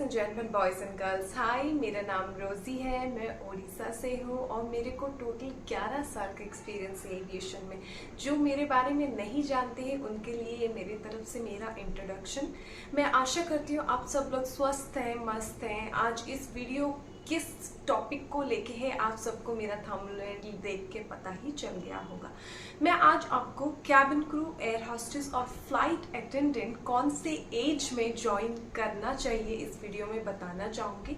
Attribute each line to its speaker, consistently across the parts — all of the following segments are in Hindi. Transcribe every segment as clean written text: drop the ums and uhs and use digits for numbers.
Speaker 1: And gentleman, boys and girls, hi. मेरा नाम रोजी है, मैं उड़ीसा से हूँ और मेरे को टोटल 11 साल का एक्सपीरियंस है एविएशन में। जो मेरे बारे में नहीं जानते हैं उनके लिए ये मेरी तरफ से मेरा इंट्रोडक्शन। मैं आशा करती हूँ आप सब लोग स्वस्थ हैं, मस्त हैं। आज इस वीडियो किस टॉपिक को लेके है आप सबको मेरा थंबनेल देख के पता ही चल गया होगा। मैं आज आपको कैबिन क्रू, एयर होस्टेस और फ्लाइट अटेंडेंट कौन से एज में ज्वाइन करना चाहिए इस वीडियो में बताना चाहूँगी।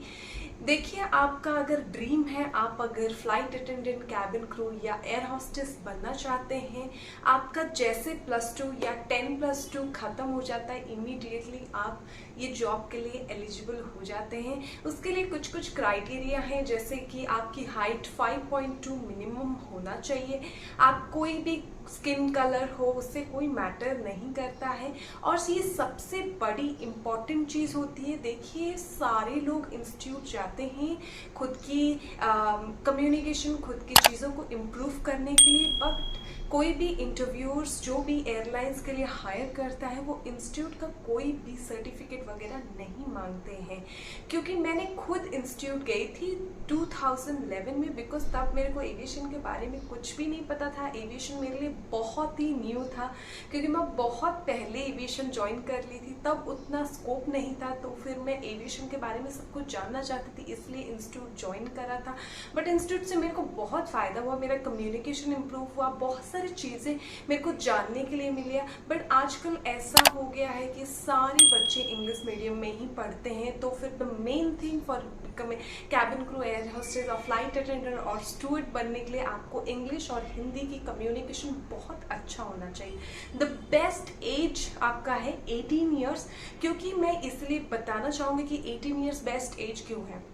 Speaker 1: देखिए, आपका अगर ड्रीम है, आप अगर फ्लाइट अटेंडेंट, कैबिन क्रू या एयर होस्टेस बनना चाहते हैं, आपका जैसे +2 या 10+2 खत्म हो जाता है, इमीडिएटली आप ये जॉब के लिए एलिजिबल हो जाते हैं। उसके लिए कुछ कुछ क्राइटेरिया हैं, जैसे कि आपकी हाइट 5.2 मिनिमम होना चाहिए। आप कोई भी स्किन कलर हो, उससे कोई मैटर नहीं करता है। और ये सबसे बड़ी इम्पॉर्टेंट चीज़ होती है। देखिए, सारे लोग इंस्टीट्यूट जाते हैं खुद की कम्युनिकेशन, खुद की चीज़ों को इम्प्रूव करने के लिए, बट कोई भी इंटरव्यूअर्स जो भी एयरलाइंस के लिए हायर करता है वो इंस्टीट्यूट का कोई भी सर्टिफिकेट वगैरह नहीं मांगते हैं। क्योंकि मैंने खुद इंस्टीट्यूट गई थी 2011 में, बिकॉज तब मेरे को एविएशन के बारे में कुछ भी नहीं पता था। एविएशन मेरे लिए बहुत ही न्यू था, क्योंकि मैं बहुत पहले एविएशन ज्वाइन कर ली थी, तब उतना स्कोप नहीं था। तो फिर मैं एविएशन के बारे में सब कुछ जानना चाहती थी, इसलिए इंस्टीट्यूट ज्वाइन करा था। बट इंस्टीट्यूट से मेरे को बहुत फ़ायदा हुआ, मेरा कम्युनिकेशन इम्प्रूव हुआ, बहुत सारी चीज़ें मेरे को जानने के लिए मिली। बट आजकल ऐसा हो गया है कि सारे बच्चे इंग्लिश मीडियम में ही पढ़ते हैं। तो फिर the main thing for becoming cabin crew, air hostess और फ्लाइट अटेंडेंट और स्टूवर्ड बनने के लिए आपको इंग्लिश और हिंदी की कम्युनिकेशन बहुत अच्छा होना चाहिए। द बेस्ट एज आपका है 18 ईयर्स। क्योंकि मैं इसलिए बताना चाहूँगी कि 18 ईयर्स बेस्ट एज क्यों है।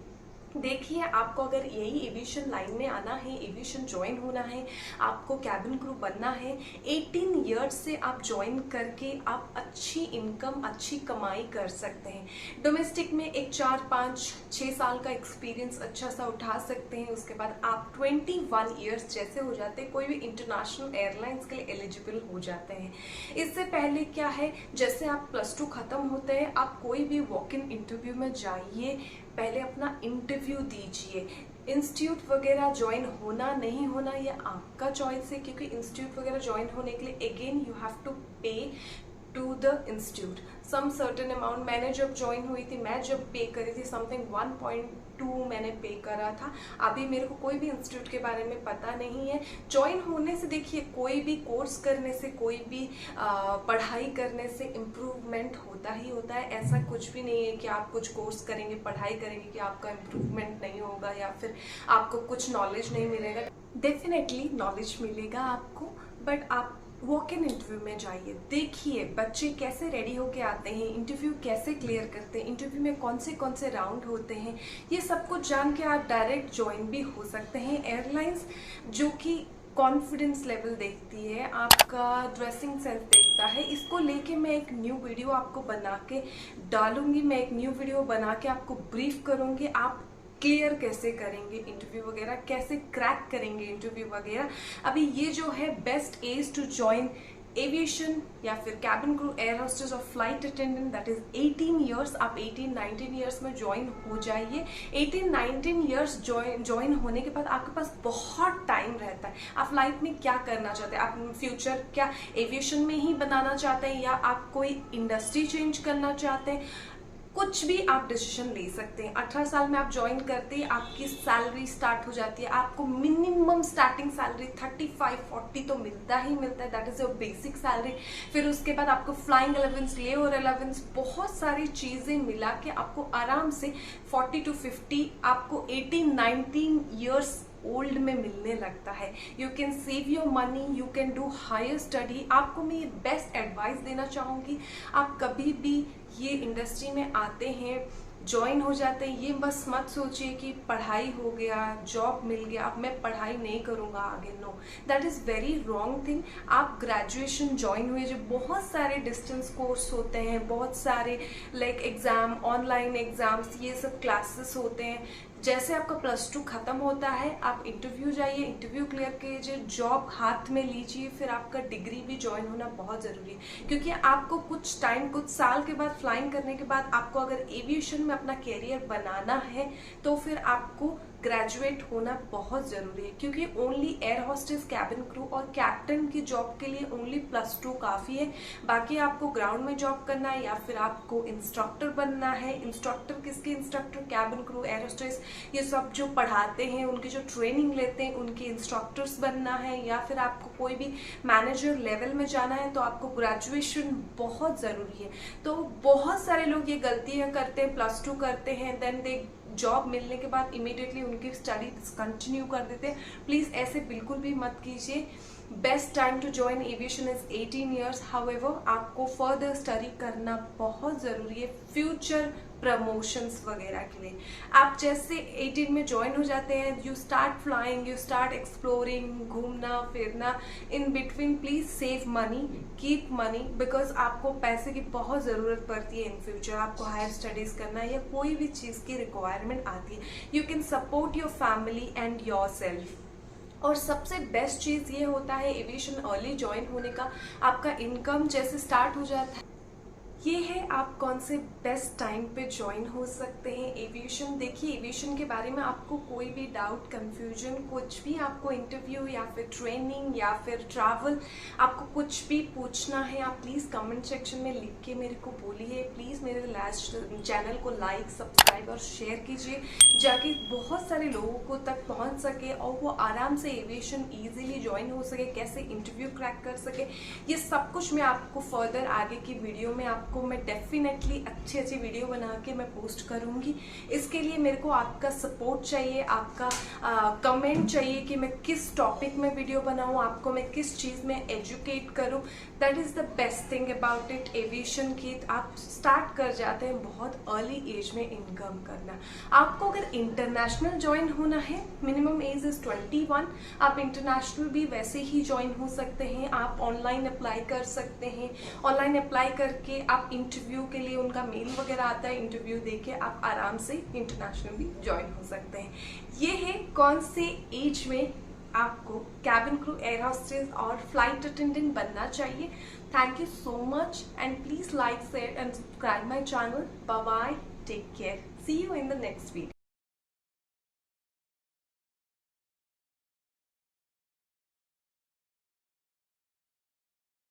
Speaker 1: देखिए, आपको अगर यही एविएशन लाइन में आना है, एविएशन ज्वाइन होना है, आपको कैबिन क्रू बनना है, 18 ईयर्स से आप ज्वाइन करके आप अच्छी इनकम, अच्छी कमाई कर सकते हैं। डोमेस्टिक में एक 4, 5, 6 साल का एक्सपीरियंस अच्छा सा उठा सकते हैं। उसके बाद आप 21 ईयर्स जैसे हो जाते हैं, कोई भी इंटरनेशनल एयरलाइंस के लिए एलिजिबल हो जाते हैं। इससे पहले क्या है, जैसे आप +2 खत्म होते हैं, आप कोई भी वॉक इन इंटरव्यू में जाइए, पहले अपना इंटरव्यू दीजिए। इंस्टीट्यूट वगैरह ज्वाइन होना नहीं होना ये आपका चॉइस है, क्योंकि इंस्टीट्यूट वगैरह ज्वाइन होने के लिए again you have to pay to the institute some certain amount. मैंने जब ज्वाइन हुई थी, मैं जब पे करी थी समथिंग 1.2 मैंने पे करा था। अभी मेरे को कोई भी इंस्टीट्यूट के बारे में पता नहीं है। ज्वाइन होने से देखिए, कोई भी कोर्स करने से, कोई भी पढ़ाई करने से इम्प्रूवमेंट होता ही होता है। ऐसा कुछ भी नहीं है कि आप कुछ कोर्स करेंगे, पढ़ाई करेंगे कि आपका इम्प्रूवमेंट नहीं होगा या फिर आपको कुछ नॉलेज नहीं मिलेगा। डेफिनेटली नॉलेज मिलेगा आपको, बट आप वॉक इन इंटरव्यू में जाइए। देखिए बच्चे कैसे रेडी होके आते हैं, इंटरव्यू कैसे क्लियर करते हैं, इंटरव्यू में कौन से राउंड होते हैं, ये सब कुछ जान के आप डायरेक्ट ज्वाइन भी हो सकते हैं। एयरलाइंस जो कि कॉन्फिडेंस लेवल देखती है, आपका ड्रेसिंग सेंस देखता है। इसको लेके मैं एक न्यू वीडियो आपको बना के डालूंगी। मैं एक न्यू वीडियो बना के आपको ब्रीफ करूंगी, आप क्लियर कैसे करेंगे इंटरव्यू वगैरह, कैसे क्रैक करेंगे इंटरव्यू वगैरह। अभी ये जो है best as to join aviation या फिर कैबिन क्रू, एयर होस्टेस और flight attendant, that is 18 years. आप 18-19 ईयर्स में ज्वाइन हो जाइए। 18-19 ईयर्स ज्वाइन होने के बाद आपके पास बहुत टाइम रहता है। आप लाइफ में क्या करना चाहते हैं, आप फ्यूचर क्या एविएशन में ही बनाना चाहते हैं या आप कोई इंडस्ट्री चेंज करना चाहते हैं, कुछ भी आप डिसीजन ले सकते हैं। 18 साल में आप ज्वाइन करते ही आपकी सैलरी स्टार्ट हो जाती है। आपको मिनिमम स्टार्टिंग सैलरी 35-40 तो मिलता ही मिलता है, that is your basic salary. फिर उसके बाद आपको फ्लाइंग अलाउंस, ले और अलाउंस, बहुत सारी चीज़ें मिला के आपको आराम से 40 to 50 आपको 18-19 ईयर्स ओल्ड में मिलने लगता है। You can save your money, you can do higher study. आपको मैं ये बेस्ट एडवाइस देना चाहूँगी, आप कभी भी ये इंडस्ट्री में आते हैं, ज्वाइन हो जाते हैं, ये बस मत सोचिए कि पढ़ाई हो गया, जॉब मिल गया, अब मैं पढ़ाई नहीं करूँगा आगे। No, that is very wrong thing. आप ग्रेजुएशन ज्वाइन हुए, जो बहुत सारे डिस्टेंस कोर्स होते हैं, बहुत सारे लाइक एग्ज़ाम, ऑनलाइन एग्ज़ाम्स, ये सब क्लासेस होते हैं। जैसे आपका +2 खत्म होता है, आप इंटरव्यू जाइए, इंटरव्यू क्लियर कीजिए, जॉब हाथ में लीजिए, फिर आपका डिग्री भी ज्वाइन होना बहुत जरूरी है। क्योंकि आपको कुछ टाइम, कुछ साल के बाद, फ्लाइंग करने के बाद आपको अगर एविएशन में अपना कैरियर बनाना है तो फिर आपको ग्रेजुएट होना बहुत जरूरी है। क्योंकि only air hostess, cabin crew और कैप्टन की जॉब के लिए ओनली +2 काफी है। बाकी आपको ग्राउंड में जॉब करना है या फिर आपको इंस्ट्रक्टर बनना है। इंस्ट्रक्टर किसके instructor? Cabin crew, air hostess, ये सब जो पढ़ाते हैं, उनकी जो ट्रेनिंग लेते हैं, उनके इंस्ट्रक्टर्स बनना है। या फिर आपको कोई भी मैनेजर लेवल में जाना है तो आपको ग्रेजुएशन बहुत जरूरी है। तो बहुत सारे लोग ये गलतियां करते हैं, +2 करते हैं, देन दे जॉब मिलने के बाद इमीडिएटली उनकी स्टडी कंटिन्यू कर देते हैं। प्लीज ऐसे बिल्कुल भी मत कीजिए। Best time to join aviation is 18 years. However आपको फर्दर स्टडी करना बहुत जरूरी है फ्यूचर प्रमोशंस वगैरह के लिए। आप जैसे 18 में ज्वाइन हो जाते हैं, you start flying, you start exploring, घूमना फिरना। In between please save money, keep money, because आपको पैसे की बहुत ज़रूरत पड़ती है इन फ्यूचर। आपको हायर स्टडीज करना है या कोई भी चीज़ की रिक्वायरमेंट आती है, you can support your family and your self. और सबसे बेस्ट चीज़ ये होता है एविएशन अर्ली ज्वाइन होने का, आपका इनकम जैसे स्टार्ट हो जाता है। ये है आप कौन से बेस्ट टाइम पे ज्वाइन हो सकते हैं एविएशन। देखिए, एविएशन के बारे में आपको कोई भी डाउट, कंफ्यूजन, कुछ भी आपको इंटरव्यू या फिर ट्रेनिंग या फिर ट्रैवल, आपको कुछ भी पूछना है, आप प्लीज़ कमेंट सेक्शन में लिख के मेरे को बोलिए। प्लीज़ मेरे चैनल को लाइक, सब्सक्राइब और शेयर कीजिए, जाके बहुत सारे लोगों को तक पहुंच सके और वो आराम से एविएशन ईजिली ज्वाइन हो सके, कैसे इंटरव्यू क्रैक कर सके। ये सब कुछ मैं आपको फर्दर आगे की वीडियो में आपको मैं डेफिनेटली अच्छी अच्छी वीडियो बना के मैं पोस्ट करूंगी। इसके लिए मेरे को आपका सपोर्ट चाहिए, आपका कमेंट चाहिए कि मैं किस टॉपिक में वीडियो बनाऊं, आपको मैं किस चीज़ में एजुकेट करूं। That is the best thing about it aviation की। आप स्टार्ट कर जाते हैं बहुत अर्ली एज में इनकम करना। आपको अगर इंटरनेशनल ज्वाइन होना है, मिनिमम एज इज 21। आप इंटरनेशनल भी वैसे ही ज्वाइन हो सकते हैं। आप ऑनलाइन अप्लाई कर सकते हैं। ऑनलाइन अप्लाई करके आप इंटरव्यू के लिए, उनका मेल वगैरह आता है, इंटरव्यू देके आप आराम से इंटरनेशनल भी ज्वाइन हो सकते हैं। ये है कौन से एज में आपको कैबिन क्रू, एयर होस्टेस और फ्लाइट अटेंडेंट बनना चाहिए। Thank you so much and please like, share and subscribe my channel. Bye bye, take care, see you in the next video.